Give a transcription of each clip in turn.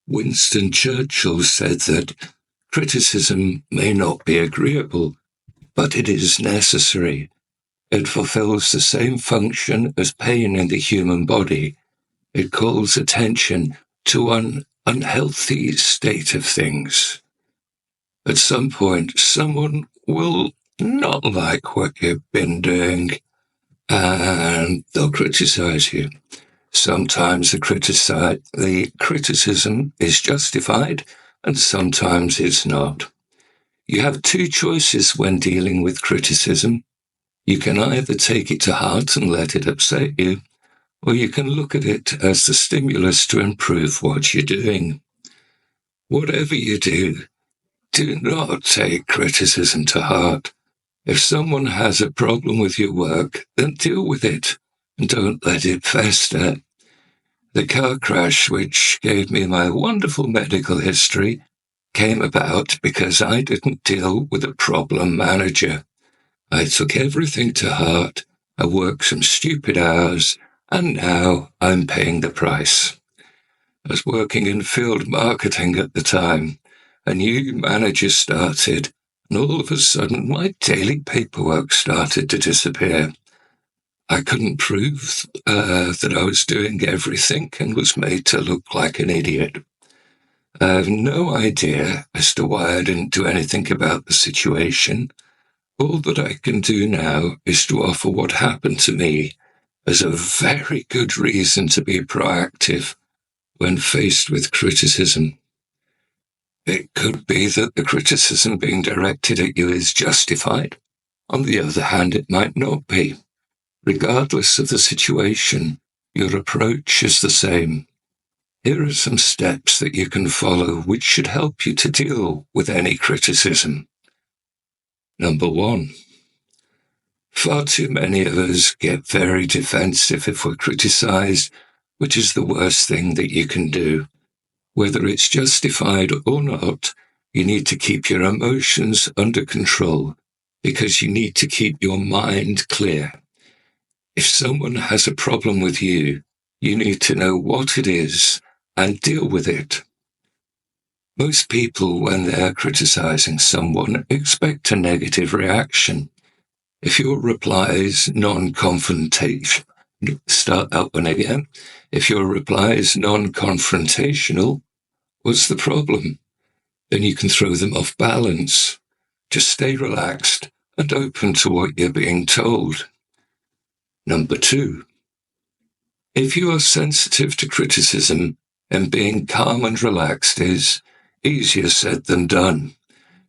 Winston Churchill said that criticism may not be agreeable, but it is necessary. It fulfills the same function as pain in the human body. It calls attention to an unhealthy state of things. At some point, someone will not like what you've been doing, and they'll criticize you. Sometimes the criticism is justified, and sometimes it's not. You have two choices when dealing with criticism. You can either take it to heart and let it upset you, or you can look at it as the stimulus to improve what you're doing. Whatever you do not take criticism to heart. If someone has a problem with your work, then deal with it and don't let it fester. The car crash, which gave me my wonderful medical history, came about because I didn't deal with a problem manager. I took everything to heart, I worked some stupid hours, and now I'm paying the price. I was working in field marketing at the time. A new manager started, and all of a sudden my daily paperwork started to disappear. I couldn't prove that I was doing everything and was made to look like an idiot. I have no idea as to why I didn't do anything about the situation. All that I can do now is to offer what happened to me as a very good reason to be proactive when faced with criticism. It could be that the criticism being directed at you is justified. On the other hand, it might not be. Regardless of the situation, your approach is the same. Here are some steps that you can follow which should help you to deal with any criticism. Number 1. Far too many of us get very defensive if we're criticized, which is the worst thing that you can do. Whether it's justified or not, you need to keep your emotions under control because you need to keep your mind clear. If someone has a problem with you, you need to know what it is and deal with it. Most people, when they're criticizing someone, expect a negative reaction. If your reply is non-confrontational, If your reply is non-confrontational, what's the problem? Then you can throw them off balance. Just stay relaxed and open to what you're being told. Number 2. If you are sensitive to criticism, then being calm and relaxed is easier said than done.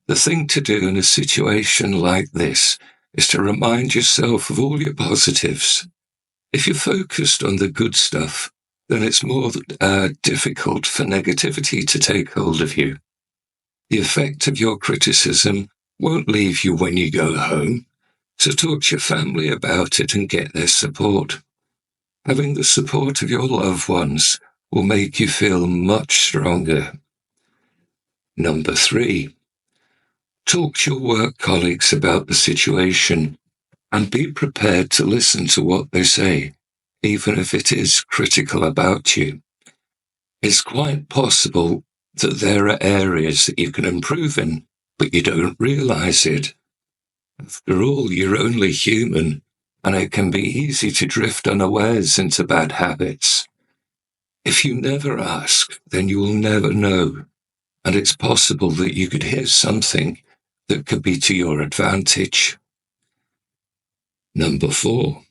The thing to do in a situation like this is to remind yourself of all your positives. If you're focused on the good stuff, then it's more difficult for negativity to take hold of you. The effect of your criticism won't leave you when you go home, so talk to your family about it and get their support. Having the support of your loved ones will make you feel much stronger. Number 3. Talk to your work colleagues about the situation and be prepared to listen to what they say, even if it is critical about you. It's quite possible that there are areas that you can improve in, but you don't realize it. After all, you're only human, and it can be easy to drift unawares into bad habits. If you never ask, then you will never know, and it's possible that you could hear something that could be to your advantage. Number 4.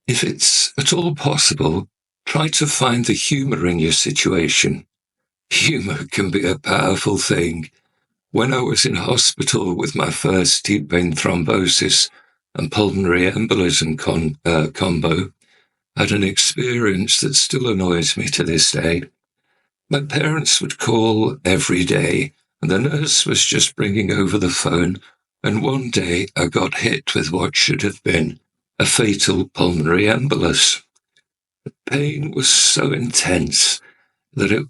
If it's at all possible, try to find the humor in your situation. Humor can be a powerful thing. When I was in hospital with my first deep vein thrombosis and pulmonary embolism combo, I had an experience that still annoys me to this day. My parents would call every day, and the nurse was just bringing over the phone, and one day I got hit with what should have been a fatal pulmonary embolus. The pain was so intense that it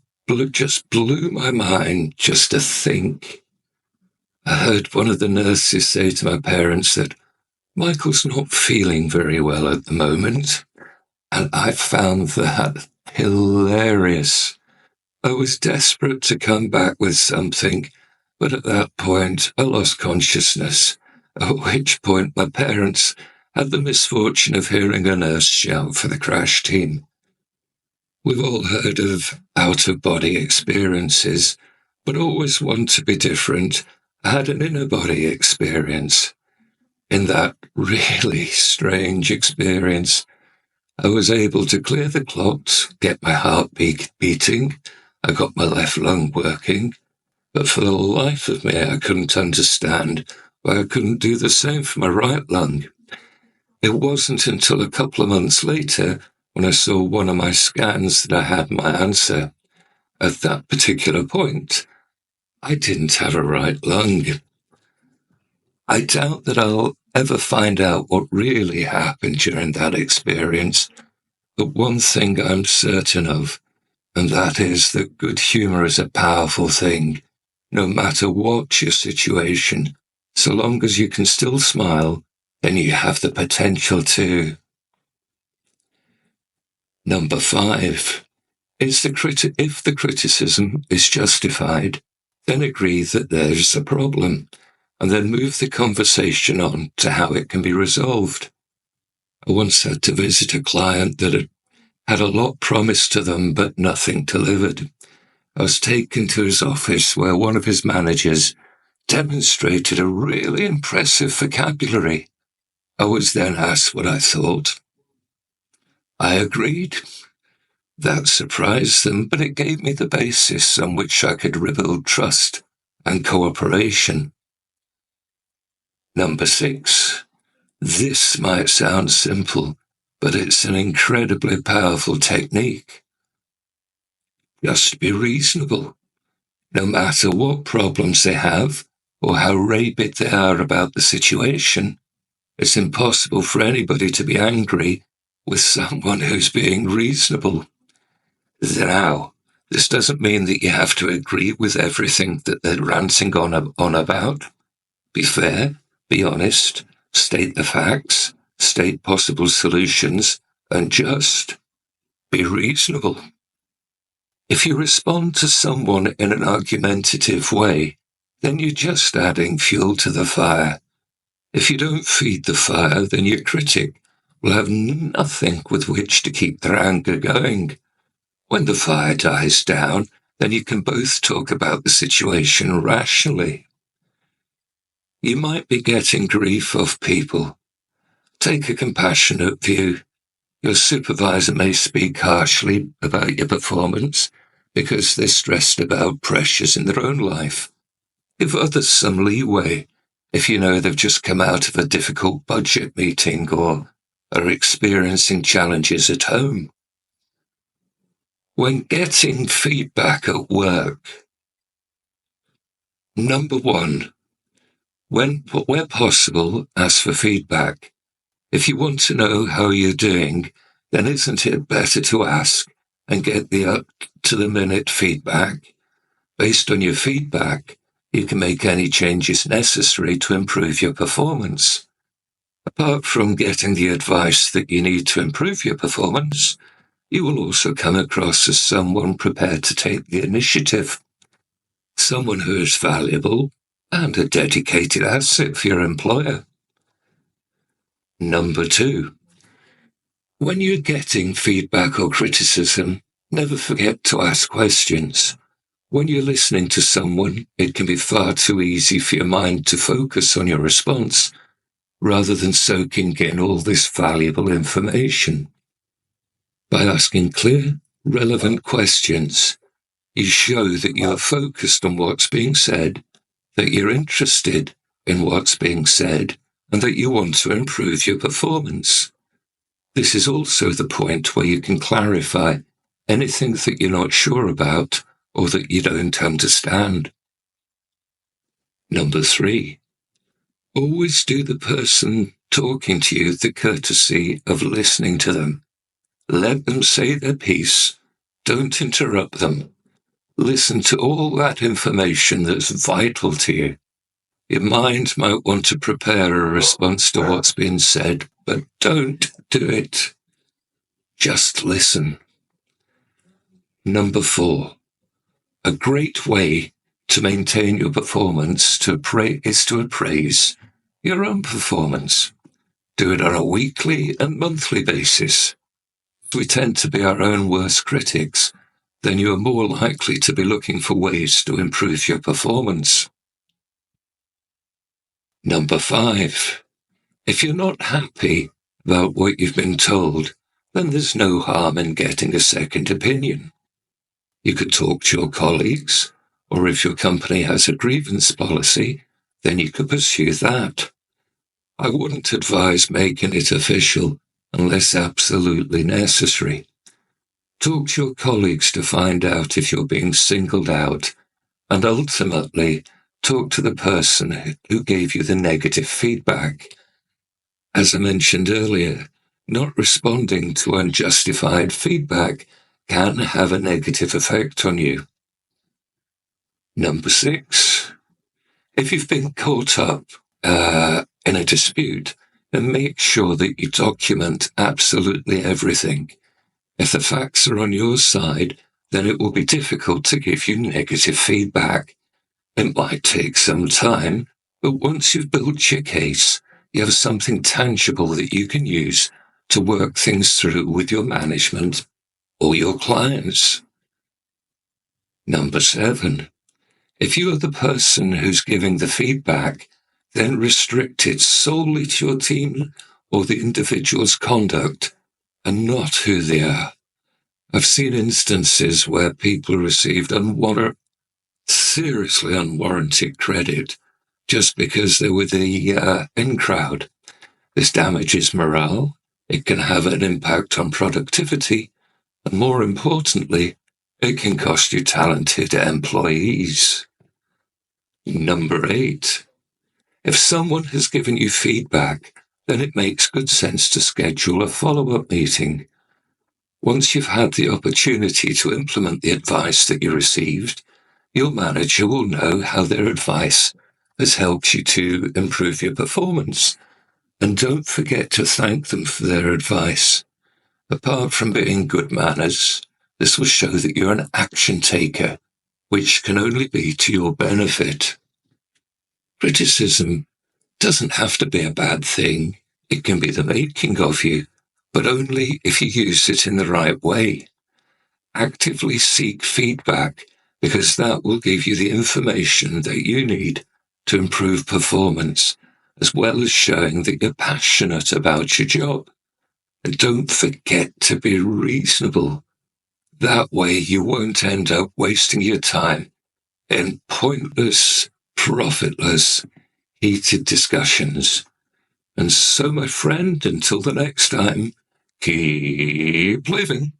just blew my mind just to think. I heard one of the nurses say to my parents that Michael's not feeling very well at the moment, and I found that hilarious. I was desperate to come back with something, but at that point I lost consciousness, at which point my parents had the misfortune of hearing a nurse shout for the crash team. We've all heard of out-of-body experiences, but always want to be different. I had an inner-body experience. In that really strange experience, I was able to clear the clots, get my heartbeat beating. I got my left lung working, but for the life of me, I couldn't understand why I couldn't do the same for my right lung. It wasn't until a couple of months later when I saw one of my scans that I had my answer. At that particular point, I didn't have a right lung. I doubt that I'll ever find out what really happened during that experience, but one thing I'm certain of, and that is that good humor is a powerful thing, no matter what your situation. So long as you can still smile, then you have the potential to. Number 5. If the criticism is justified, then agree that there's a problem, and then move the conversation on to how it can be resolved. I once had to visit a client that had a lot promised to them, but nothing delivered. I was taken to his office where one of his managers demonstrated a really impressive vocabulary. I was then asked what I thought. I agreed. That surprised them, but it gave me the basis on which I could rebuild trust and cooperation. Number 6. This might sound simple, but it's an incredibly powerful technique. Just be reasonable. No matter what problems they have or how rabid they are about the situation, it's impossible for anybody to be angry with someone who's being reasonable. Now, this doesn't mean that you have to agree with everything that they're ranting on about. Be fair, be honest, state the facts, state possible solutions, and just be reasonable. If you respond to someone in an argumentative way, then you're just adding fuel to the fire. If you don't feed the fire, then your critic will have nothing with which to keep their anger going. When the fire dies down, then you can both talk about the situation rationally. You might be getting grief off people. Take a compassionate view. Your supervisor may speak harshly about your performance because they're stressed about pressures in their own life. Give others some leeway if you know they've just come out of a difficult budget meeting or are experiencing challenges at home. When getting feedback at work, number 1, where possible, ask for feedback. If you want to know how you're doing, then isn't it better to ask and get the up-to-the-minute feedback? Based on your feedback, you can make any changes necessary to improve your performance. Apart from getting the advice that you need to improve your performance, you will also come across as someone prepared to take the initiative, someone who is valuable and a dedicated asset for your employer. Number 2. When you're getting feedback or criticism, never forget to ask questions. When you're listening to someone, it can be far too easy for your mind to focus on your response, rather than soaking in all this valuable information. By asking clear, relevant questions, you show that you are focused on what's being said, that you're interested in what's being said, and that you want to improve your performance. This is also the point where you can clarify anything that you're not sure about or that you don't understand. Number 3. Always do the person talking to you the courtesy of listening to them. Let them say their piece. Don't interrupt them. Listen to all that information that's vital to you. Your mind might want to prepare a response to what's been said, but don't do it. Just listen. Number 4. A great way to maintain your performance is to appraise your own performance. Do it on a weekly and monthly basis. If we tend to be our own worst critics, then you are more likely to be looking for ways to improve your performance. Number 5. If you're not happy about what you've been told, then there's no harm in getting a second opinion. You could talk to your colleagues, or if your company has a grievance policy, then you could pursue that. I wouldn't advise making it official unless absolutely necessary. Talk to your colleagues to find out if you're being singled out, and ultimately talk to the person who gave you the negative feedback. As I mentioned earlier, not responding to unjustified feedback can have a negative effect on you. Number 6. If you've been caught up in a dispute, then make sure that you document absolutely everything. If the facts are on your side, then it will be difficult to give you negative feedback. It might take some time, but once you've built your case, you have something tangible that you can use to work things through with your management or your clients. Number 7. If you are the person who's giving the feedback, then restrict it solely to your team or the individual's conduct and not who they are. I've seen instances where people received seriously unwarranted credit just because they were the in crowd. This damages morale, it can have an impact on productivity, and more importantly, it can cost you talented employees. Number 8. If someone has given you feedback, then it makes good sense to schedule a follow-up meeting. Once you've had the opportunity to implement the advice that you received, your manager will know how their advice has helped you to improve your performance. And don't forget to thank them for their advice. Apart from being good manners, this will show that you're an action taker, which can only be to your benefit. Criticism doesn't have to be a bad thing. It can be the making of you, but only if you use it in the right way. Actively seek feedback, because that will give you the information that you need to improve performance, as well as showing that you're passionate about your job. And don't forget to be reasonable. That way you won't end up wasting your time in pointless, profitless, heated discussions. And so, my friend, until the next time, keep living.